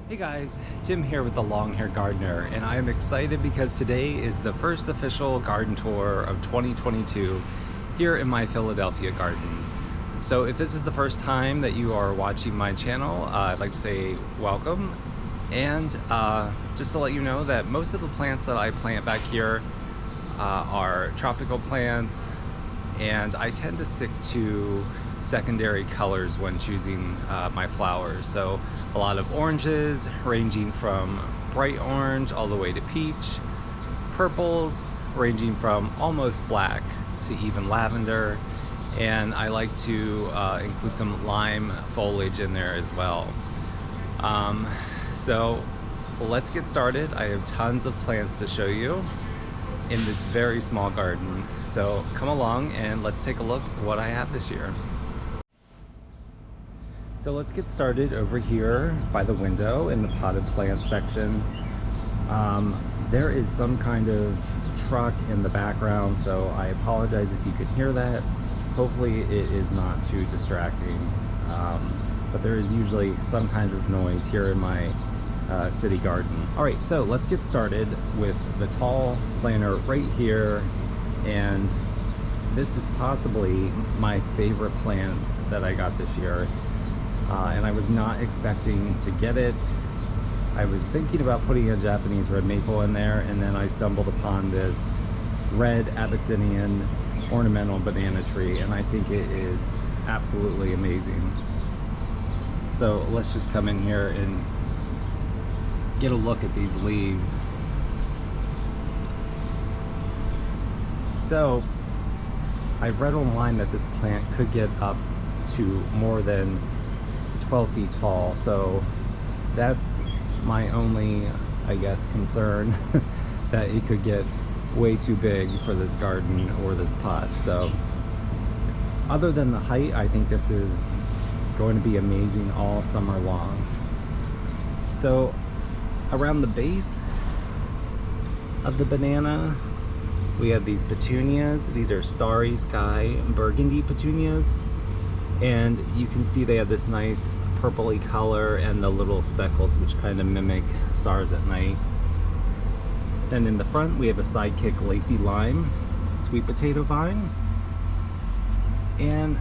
Hey guys, Tim here with the Long Hair Gardener, and I am excited because today is the first official garden tour of 2022 here in my Philadelphia garden. So if this is the first time that you are watching my channel, I'd like to say welcome. And just to let you know that most of the plants that I plant back here are tropical plants, and I tend to stick to secondary colors when choosing my flowers. So a lot of oranges, ranging from bright orange all the way to peach, purples ranging from almost black to even lavender, and I like to include some lime foliage in there as well. So let's get started. I have tons of plants to show you in this very small garden. So come along and let's take a look at what I have this year. So let's get started over here by the window in the potted plant section. There is some kind of truck in the background, so I apologize if you could hear that. Hopefully it is not too distracting, but there is usually some kind of noise here in my city garden. All right, so let's get started with the tall planter right here, and this is possibly my favorite plant that I got this year. And I was not expecting to get it. I was thinking about putting a Japanese red maple in there, and then I stumbled upon this red Abyssinian ornamental banana tree, and I think it is absolutely amazing. So let's just come in here and get a look at these leaves. So I've read online that this plant could get up to more than 12 feet tall, so that's my only, I guess, concern, that it could get way too big for this garden or this pot. So other than the height, I think this is going to be amazing all summer long. So around the base of the banana, we have these petunias. These are Starry Sky Burgundy petunias, and you can see they have this nice purpley color and the little speckles which kind of mimic stars at night. Then in the front we have a Sidekick Lacy Lime sweet potato vine, and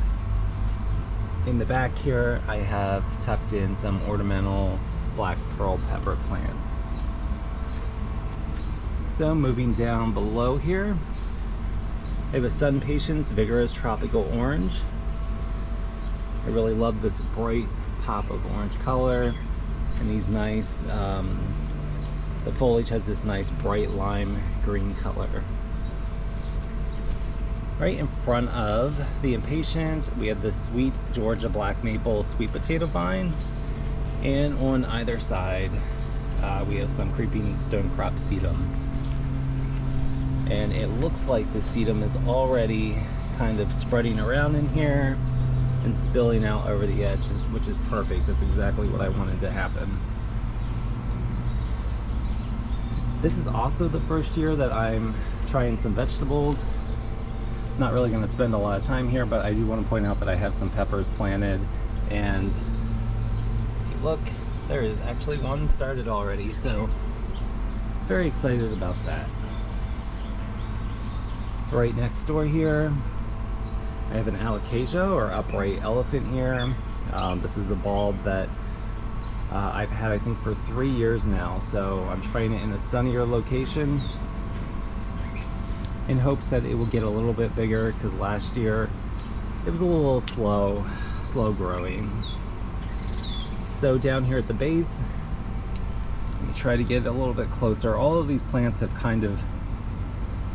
in the back here I have tucked in some ornamental black pearl pepper plants. So moving down below here, I have a Sun Patience Vigorous Tropical Orange. I really love this bright pop of orange color, and these nice, the foliage has this nice bright lime green color. Right in front of the Impatient, we have the Sweet Georgia Black Maple Sweet Potato Vine, and on either side we have some Creeping Stonecrop Sedum. And it looks like the sedum is already kind of spreading around in here and spilling out over the edges, which is perfect. That's exactly what I wanted to happen. This is also the first year that I'm trying some vegetables. Not really going to spend a lot of time here, but I do want to point out that I have some peppers planted, and if you look, there is actually one started already, so very excited about that. Right next door here, I have an Alocasia, or upright elephant ear. This is a bulb that I've had, I think, for 3 years now, so I'm trying it in a sunnier location in hopes that it will get a little bit bigger, because last year it was a little slow growing. So down here at the base, let me try to get a little bit closer. All of these plants have kind of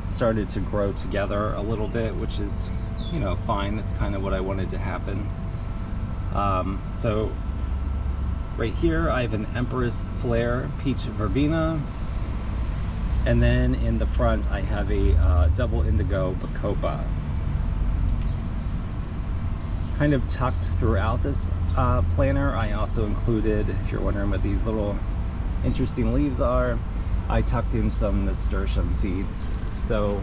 started to grow together a little bit, which is, you know, fine. That's kind of what I wanted to happen. So right here I have an Empress Flare Peach Verbena, and then in the front I have a double indigo Bacopa. Kind of tucked throughout this planter, I also included, if you're wondering what these little interesting leaves are, I tucked in some nasturtium seeds. So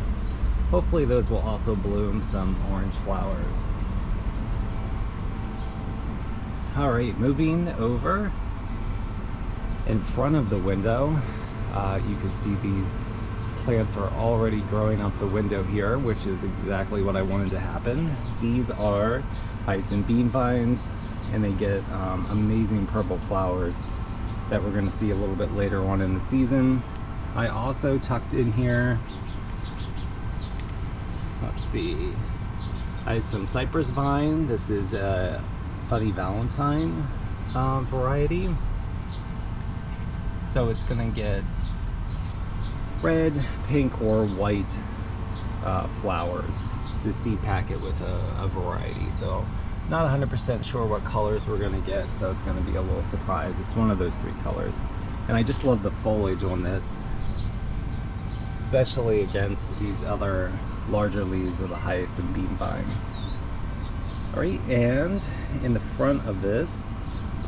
hopefully those will also bloom some orange flowers. All right, moving over, In front of the window, you can see these plants are already growing up the window here, which is exactly what I wanted to happen. These are hyacinth bean vines, and they get amazing purple flowers that we're going to see a little bit later on in the season. I also tucked in here, let's see, I have some cypress vine. This is a Funny Valentine variety. So it's gonna get red, pink, or white flowers. It's a seed packet with a variety. So not 100% sure what colors we're gonna get, so it's gonna be a little surprise. It's one of those 3 colors. And I just love the foliage on this, especially against these other larger leaves of the hyacinth bean vine. All right, and in the front of this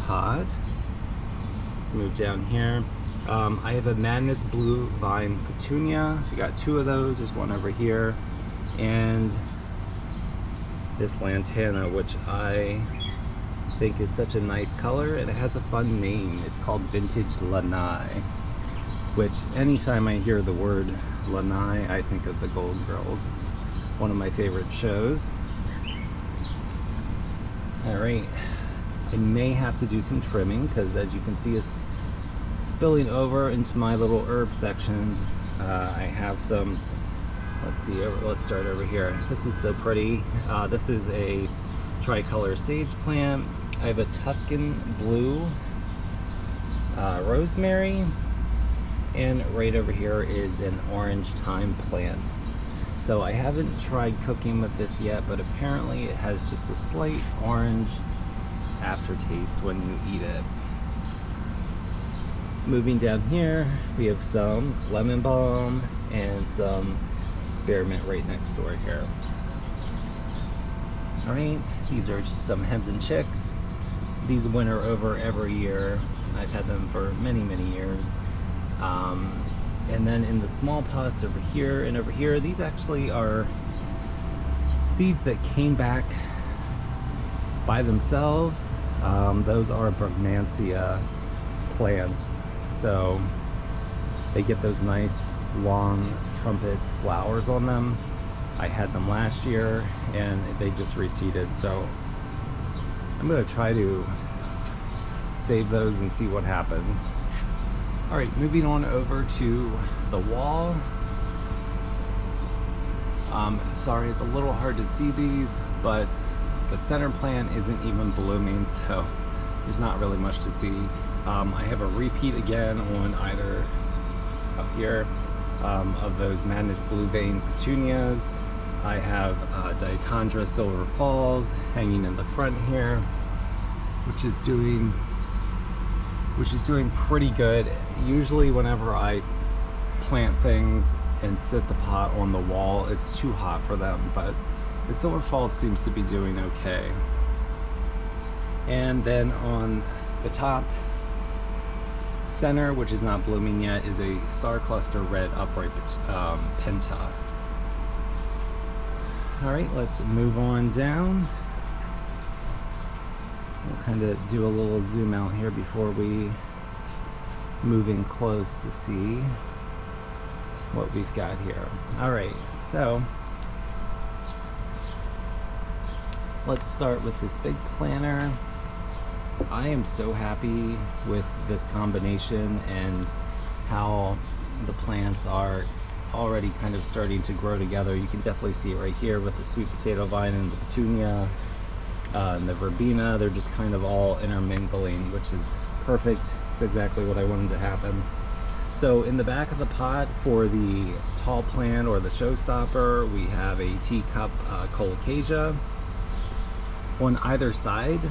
pot, let's move down here. I have a Madness Blue Vine Petunia. We got 2 of those. There's one over here, and this lantana, which I think is such a nice color, and it has a fun name. It's called Vintage Lanai, which anytime I hear the word Lanai, I think of the Golden Girls. It's one of my favorite shows. All right, I may have to do some trimming because, as you can see, it's spilling over into my little herb section. I have some, let's see, let's start over here. This is so pretty. This is a tricolor sage plant. I have a Tuscan blue rosemary, and right over here is an orange thyme plant. So I haven't tried cooking with this yet, but apparently it has just a slight orange aftertaste when you eat it. Moving down here, we have some lemon balm and some spearmint right next door here. All right, these are just some hens and chicks. These winter over every year. I've had them for many, many years. And then in the small pots over here and over here, these actually are seeds that came back by themselves. Those are Brugmansia plants. So they get those nice long trumpet flowers on them. I had them last year and they just reseeded. So I'm gonna try to save those and see what happens. All right, moving on over to the wall. Sorry, it's a little hard to see these, but the center plant isn't even blooming, so there's not really much to see. I have a repeat again on either up here of those Madness Blue Vein Petunias. I have Dichondra Silver Falls hanging in the front here, which is doing pretty good. Usually whenever I plant things and sit the pot on the wall, it's too hot for them, but the Silver Falls seems to be doing okay. And then on the top center, which is not blooming yet, is a Star Cluster Red Upright Penta. All right, let's move on down. We'll kind of do a little zoom out here before we move in close to see what we've got here. All right, so let's start with this big planter. I am so happy with this combination and how the plants are already kind of starting to grow together. You can definitely see it right here with the sweet potato vine and the petunia and the verbena. They're just kind of all intermingling, which is perfect. It's exactly what I wanted to happen. So in the back of the pot for the tall plant or the showstopper, we have a teacup colocasia. On either side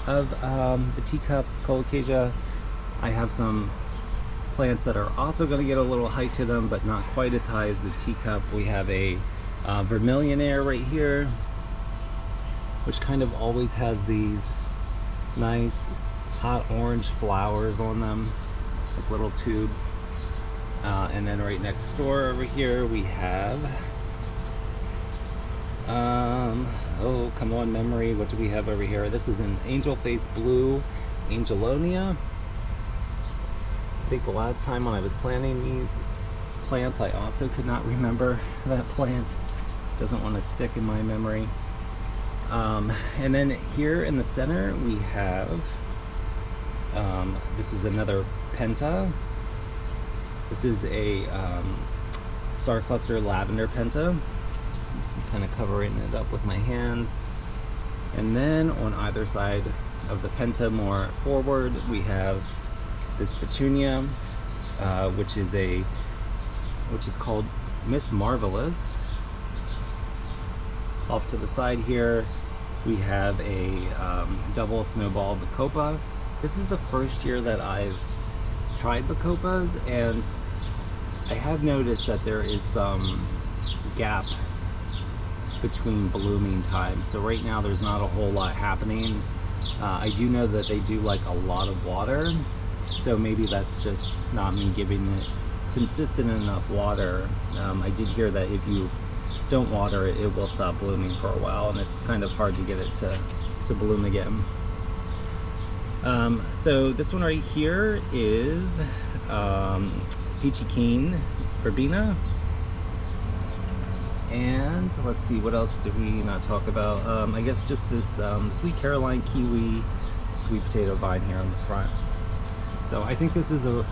of the teacup colocasia, I have some plants that are also going to get a little height to them, but not quite as high as the teacup. We have a vermillionaire right here, which kind of always has these nice hot orange flowers on them, like little tubes. And then right next door over here we have oh come on memory, what do we have over here? This is an angel face blue angelonia. think the last time when I was planting these plants, I also could not remember that plant. Doesn't want to stick in my memory. And then here in the center we have, this is another penta. This is a star cluster lavender penta. I'm just kind of covering it up with my hands. And then on either side of the penta, more forward, we have this petunia, which is called Miss Marvelous. Off to the side here, we have a double snowball bacopa. This is the first year that I've tried bacopas, and I have noticed that there is some gap between blooming times. So right now there's not a whole lot happening. I do know that they do like a lot of water, so maybe that's just not me giving it consistent enough water. I did hear that if you don't water it, it will stop blooming for a while, and it's kind of hard to get it to bloom again. So this one right here is Peachy Keen Verbena. And let's see, what else did we not talk about? I guess just this Sweet Caroline Kiwi sweet potato vine here on the front. So I think this is a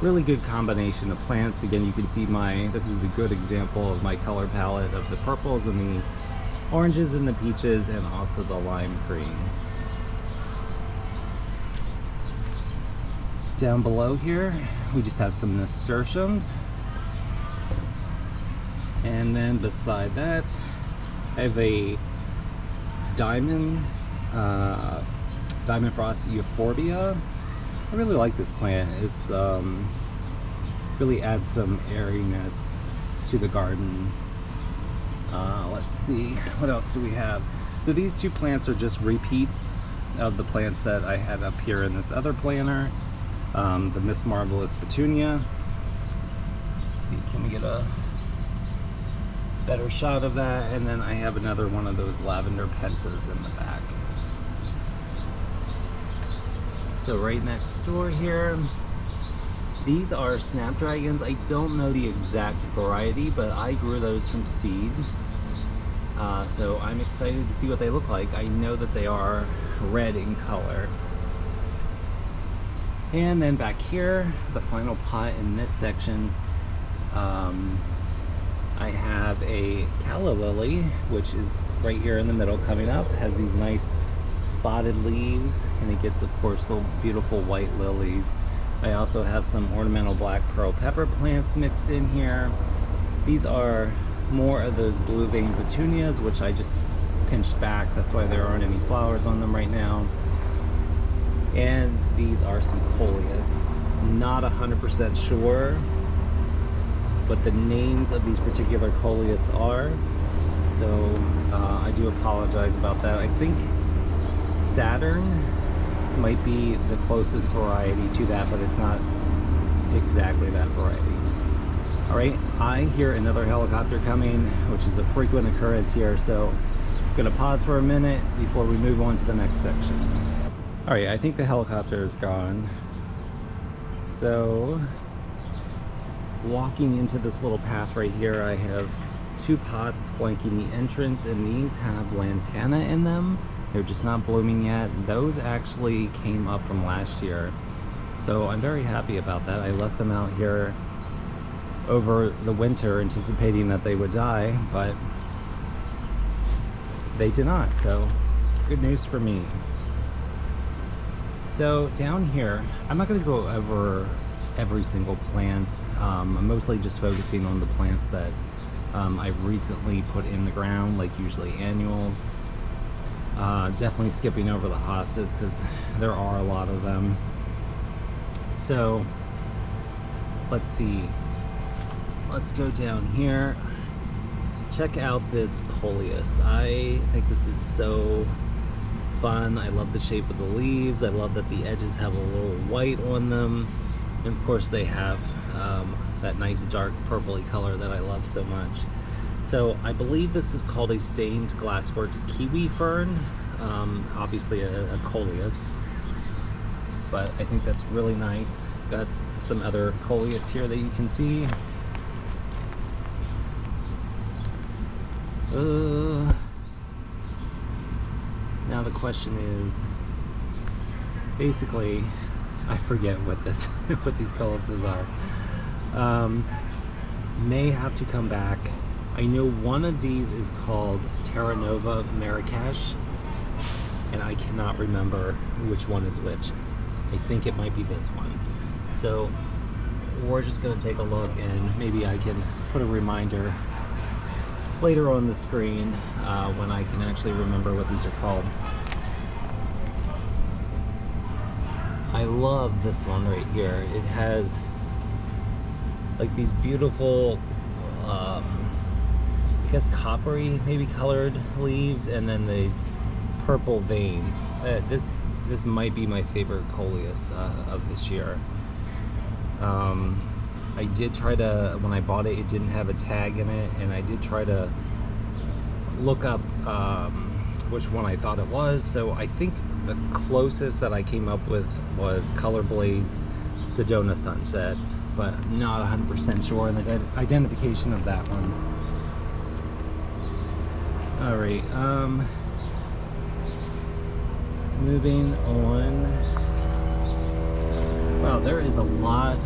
really good combination of plants. Again, you can see this is a good example of my color palette of the purples and the oranges and the peaches, and also the lime green. Down below here, we just have some nasturtiums. And then beside that, I have a diamond frost euphorbia. I really like this plant. It's really adds some airiness to the garden. Let's see, what else do we have? So these two plants are just repeats of the plants that I had up here in this other planter. The Miss Marvelous Petunia. Let's see, can we get a better shot of that? And then I have another one of those lavender pentas in the back. So right next door here, these are snapdragons. I don't know the exact variety, but I grew those from seed. So I'm excited to see what they look like. I know that they are red in color. And then back here, the final pot in this section, I have a calla lily, which is right here in the middle coming up. It has these nice spotted leaves, and it gets, of course, the beautiful white lilies. I also have some ornamental black pearl pepper plants mixed in here. These are more of those blue vein petunias, which I just pinched back. That's why there aren't any flowers on them right now. And these are some coleus. Not 100% sure what the names of these particular coleus are, so I do apologize about that. I think Saturn might be the closest variety to that, but it's not exactly that variety. All right, I hear another helicopter coming, which is a frequent occurrence here, so I'm gonna pause for a minute before we move on to the next section. All right, I think the helicopter is gone. So walking into this little path right here, I have two pots flanking the entrance, and these have lantana in them. They're just not blooming yet. Those actually came up from last year, so I'm very happy about that. I left them out here over the winter anticipating that they would die, but they did not, so good news for me. So down here, I'm not going to go over every single plant. I'm mostly just focusing on the plants that I've recently put in the ground, like usually annuals. Definitely skipping over the hostas because there are a lot of them. So let's see, let's go down here. Check out this coleus. I think this is so fun. I love the shape of the leaves. I love that the edges have a little white on them, and of course they have that nice dark purpley color that I love so much. So I believe this is called a stained glassworks kiwi fern, obviously a coleus. but I think that's really nice. Got some other coleus here that you can see. Now the question is, basically, I forget what this what these coleuses are. May have to come back. I know one of these is called Terra Nova Marrakesh, and I cannot remember which one is which. I think it might be this one. So we're just going to take a look, and maybe I can put a reminder later on the screen when I can actually remember what these are called. I love this one right here. It has like these beautiful, I guess coppery, maybe colored leaves, and then these purple veins. This might be my favorite coleus of this year. I did try to, when I bought it, it didn't have a tag in it, and I did try to look up which one I thought it was. So I think the closest that I came up with was Color Blaze Sedona Sunset, but not 100% sure on the identification of that one. All right, moving on. Wow, there is a lot.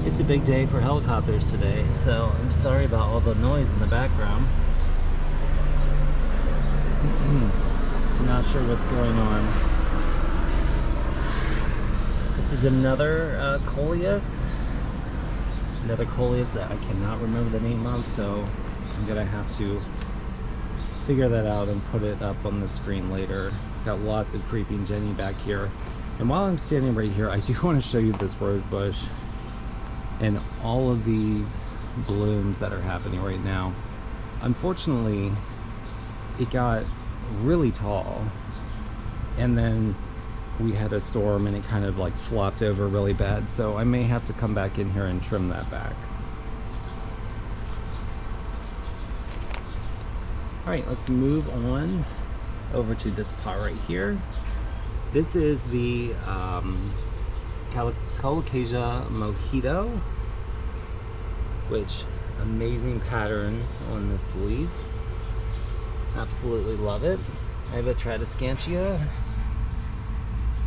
It's a big day for helicopters today, so I'm sorry about all the noise in the background. Not sure what's going on. This is another coleus. Another coleus that I cannot remember the name of, so I'm gonna have to figure that out and put it up on the screen later. Got lots of creeping Jenny back here. And while I'm standing right here, I do want to show you this rose bush and all of these blooms that are happening right now. Unfortunately, it got really tall, and then we had a storm and it kind of like flopped over really bad, so I may have to come back in here and trim that back. All right, let's move on over to this pot right here. This is the Colocasia Mojito, which amazing patterns on this leaf. Absolutely love it. I have a Tradescantia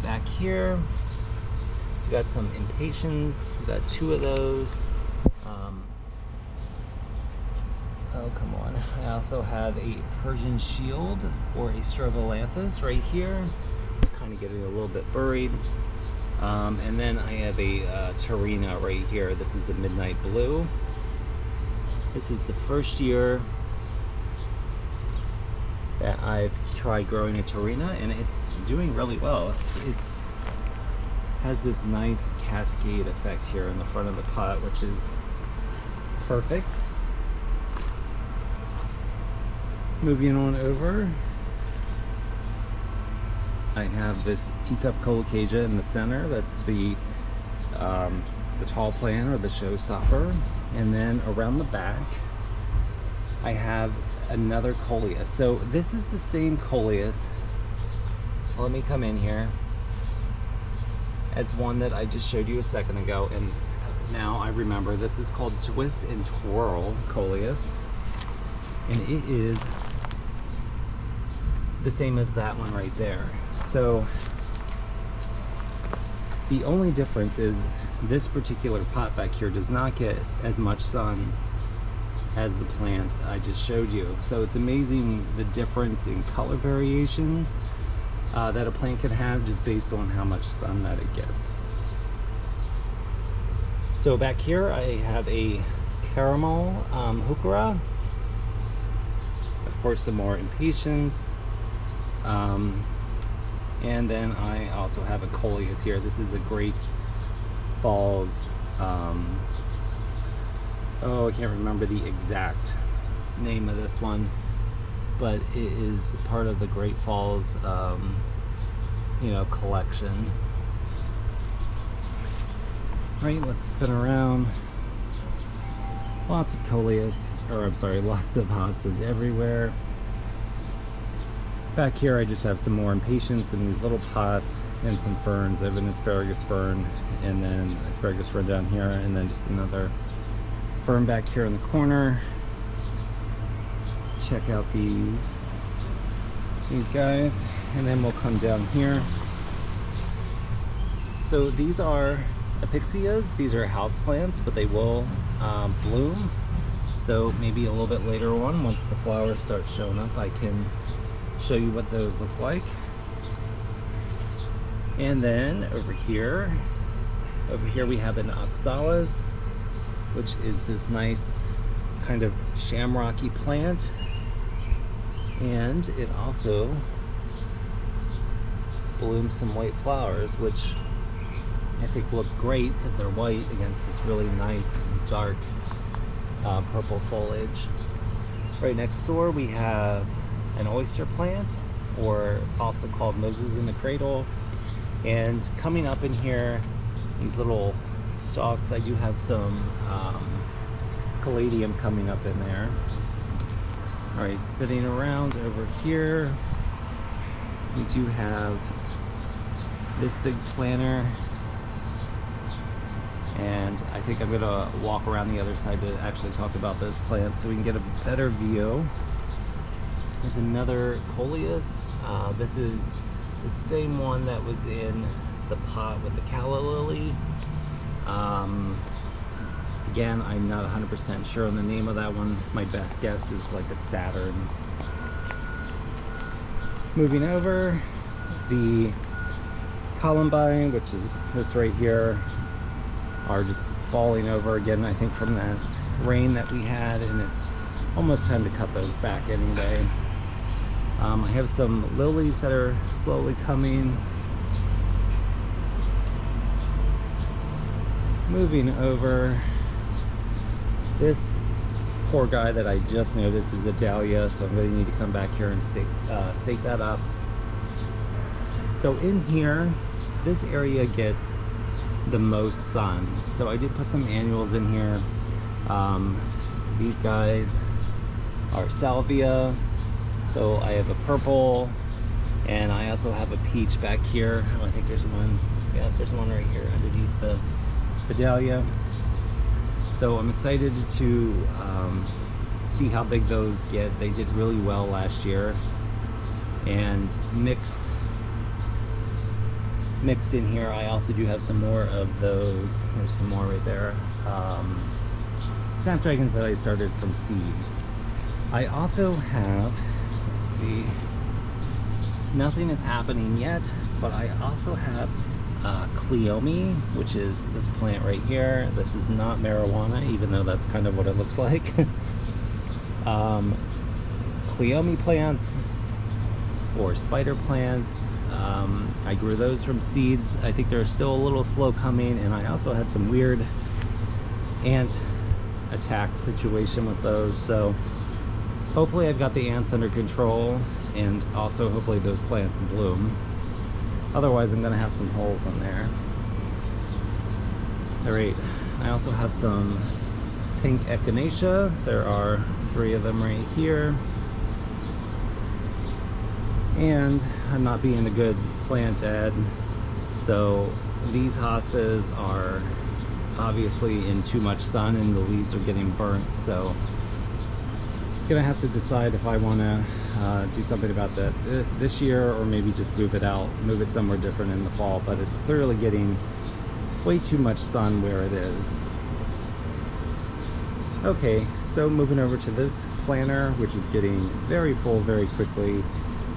back here. We got some impatiens. We got two of those. Oh, come on. I also have a Persian shield or a Strogolanthus right here. It's kind of getting a little bit buried. And then I have a Tarina right here. This is a midnight blue. This is the first year that I've tried growing a Tarina, and it's doing really well. It's has this nice cascade effect here in the front of the pot, which is perfect. Moving on over, I have this teacup Colocasia in the center. That's the tall plant or the showstopper. And then around the back, I have another coleus. So this is the same coleus. Let me come in here, as one that I just showed you a second ago, and now I remember this is called Twist and Twirl coleus, and it is the same as that one right there. So the only difference is this particular pot back here does not get as much sun as the plant I just showed you. So it's amazing the difference in color variation that a plant can have just based on how much sun that it gets. So back here I have a caramel heuchera. Of course, some more impatiens. And then I also have a coleus here. This is a Great Falls, oh, I can't remember the exact name of this one, but it is part of the Great Falls, you know, collection. All right, let's spin around. Lots of coleus, or I'm sorry, lots of hostas everywhere. Back here I just have some more impatiens in these little pots and some ferns. I have an asparagus fern and then asparagus fern down here, and then just another fern back here in the corner. Check out these guys, and then we'll come down here. So these are apixias. These are house plants, but they will bloom. So maybe a little bit later on, once the flowers start showing up, I can show you what those look like. And then over here we have an oxalis, which is this nice kind of shamrocky plant, and it also blooms some white flowers, which I think look great because they're white against this really nice dark purple foliage. Right next door we have an oyster plant, or also called Moses in the Cradle. And coming up in here, these little stalks, I do have some caladium coming up in there. All right, spinning around over here, we do have this big planter, and I think I'm gonna walk around the other side to actually talk about those plants so we can get a better view. There's another coleus. This is the same one that was in the pot with the calla lily. Again, I'm not 100% sure on the name of that one. My best guess is like a Saturn. Moving over, the columbine, which is this right here, are just falling over again, I think from that rain that we had, and it's almost time to cut those back anyway. I have some lilies that are slowly coming. Moving over, this poor guy that I just noticed is a dahlia, so I'm going to need to come back here and stake that up. So in here, this area gets the most sun. So I did put some annuals in here. These guys are salvia. So I have a purple, and I also have a peach back here. Oh, I think there's one. Yeah, there's one right here underneath the dahlia. So I'm excited to see how big those get. They did really well last year. And mixed in here, I also do have some more of those. There's some more right there. Snapdragons that I started from seeds. I also have, let's see, nothing is happening yet, but I also have cleome, which is this plant right here. This is not marijuana, even though that's kind of what it looks like. Cleome plants, or spider plants, I grew those from seeds. I think they're still a little slow coming, and I also had some weird ant attack situation with those, so hopefully I've got the ants under control, and also hopefully those plants bloom. Otherwise I'm gonna have some holes in there. Alright, I also have some pink echinacea. There are 3 of them right here. And I'm not being a good plant ed, so these hostas are obviously in too much sun and the leaves are getting burnt, so I'm gonna have to decide if I want to do something about that this year, or maybe just move it somewhere different in the fall. But it's clearly getting way too much sun where it is. Okay, so moving over to this planter, which is getting very full very quickly.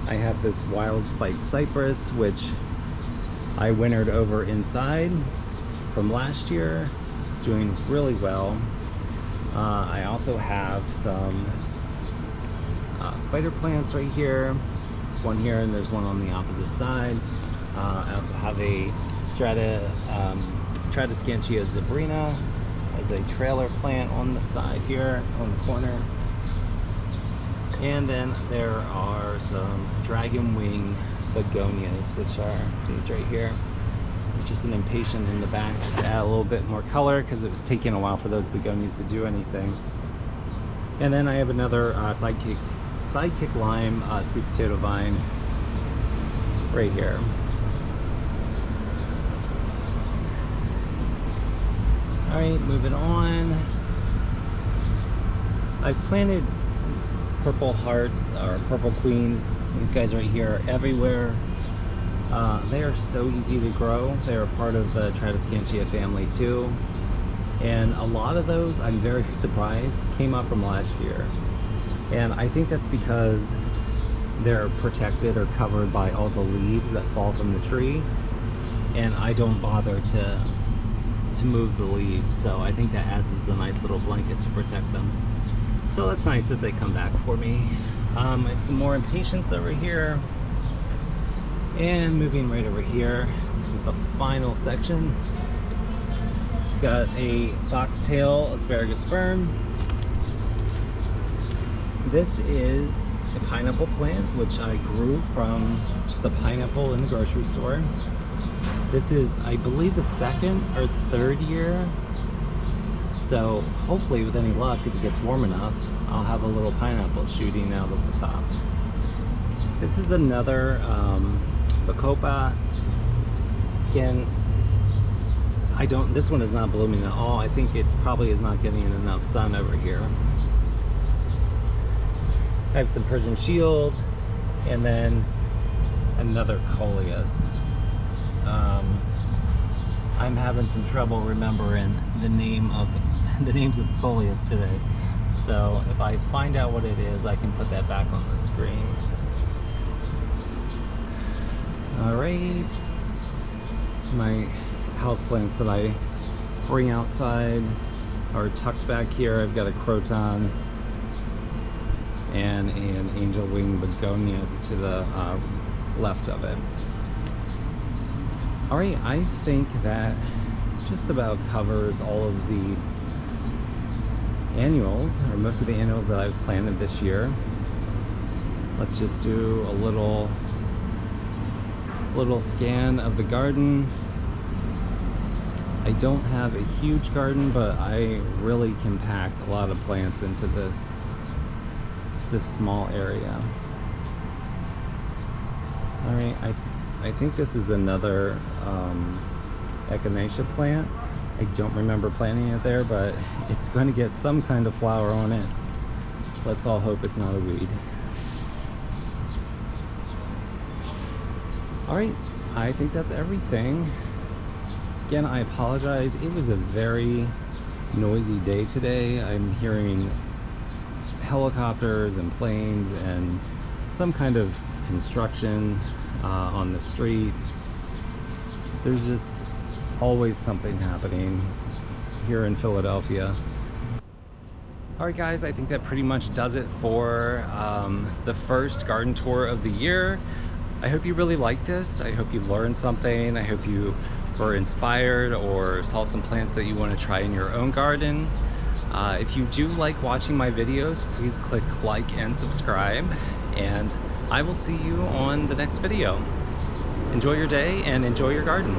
I have this wild spike cypress, which I wintered over inside from last year. It's doing really well. I also have some spider plants right here. There's one here and there's one on the opposite side. I also have a Tradescantia zebrina as a trailer plant on the side here on the corner. And then there are some dragon wing begonias, which are these right here. There's just an impatient in the back just to add a little bit more color, because it was taking a while for those begonias to do anything. And then I have another sidekick lime sweet potato vine right here. Alright, moving on. I've planted purple hearts or purple queens. These guys right here are everywhere. They are so easy to grow. They are part of the Tradescantia family too. And a lot of those, I'm very surprised, came up from last year. And I think that's because they're protected or covered by all the leaves that fall from the tree. And I don't bother to move the leaves, so I think that adds as a nice little blanket to protect them. So that's nice that they come back for me. I have some more impatiens over here. And moving right over here, this is the final section. Got a foxtail asparagus fern. This is a pineapple plant, which I grew from just a pineapple in the grocery store. This is, I believe, the second or third year. So hopefully with any luck, if it gets warm enough, I'll have a little pineapple shooting out of the top. This is another bacopa. Again, this one is not blooming at all. I think it probably is not getting enough sun over here. I have some Persian shield and then another coleus. I'm having some trouble remembering the names of the coleus today. So if I find out what it is, I can put that back on the screen. Alright. My houseplants that I bring outside are tucked back here. I've got a croton and an angel wing begonia to the left of it. Alright, I think that just about covers all of the annuals, or most of the annuals that I've planted this year. Let's just do a little scan of the garden. I don't have a huge garden, but I really can pack a lot of plants into this small area. Alright, I think this is another echinacea plant. I don't remember planting it there, but it's going to get some kind of flower on it. Let's all hope it's not a weed. Alright, I think that's everything. Again, I apologize. It was a very noisy day today. I'm hearing helicopters and planes and some kind of construction on the street. There's just always something happening here in Philadelphia. Alright guys, I think that pretty much does it for the first garden tour of the year. I hope you really liked this. I hope you learned something. I hope you were inspired or saw some plants that you want to try in your own garden. If you do like watching my videos, please click like and subscribe, and I will see you on the next video. Enjoy your day and enjoy your garden.